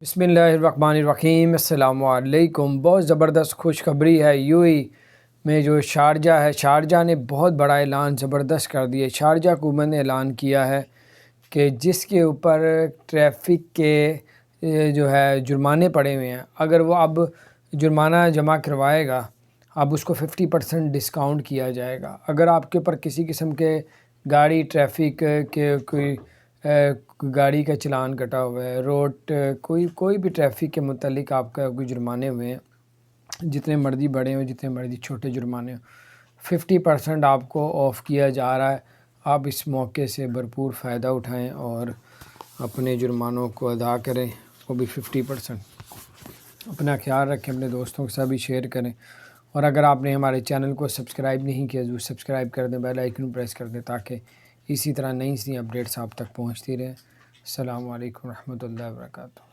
بسم اللہ الرحمن الرحیم۔ السلام علیکم۔ بہت زبردست خوشخبری ہے۔ یو اے میں جو شارجہ ہے، شارجہ نے بہت بڑا اعلان زبردست کر دیا۔ شارجہ حکومت نے اعلان کیا ہے کہ جس کے اوپر ٹریفک کے جو ہے جرمانے پڑے ہوئے ہیں، اگر وہ اب جرمانہ جمع کروائے گا، اب اس کو 50% ڈسکاؤنٹ کیا جائے گا۔ اگر آپ کے اوپر کسی قسم کے گاڑی ٹریفک کے کوئی گاڑی کا چلان کٹا ہوا ہے، روڈ کوئی بھی ٹریفک کے متعلق آپ کا کوئی جرمانے ہوئے ہیں، جتنے مرضی بڑے ہوں جتنے مرضی چھوٹے جرمانے ہوں، 50% آپ کو آف کیا جا رہا ہے۔ آپ اس موقع سے بھرپور فائدہ اٹھائیں اور اپنے جرمانوں کو ادا کریں، وہ بھی 50%۔ اپنا خیال رکھیں، اپنے دوستوں کے ساتھ بھی شیئر کریں، اور اگر آپ نے ہمارے چینل کو سبسکرائب نہیں کیا ضرور سبسکرائب کر دیں، بیل آئیکن پریس کر دیں تاکہ اسی طرح نئی اپڈیٹس آپ تک پہنچتی رہیں۔ السلام علیکم ورحمۃ اللہ وبرکاتہ۔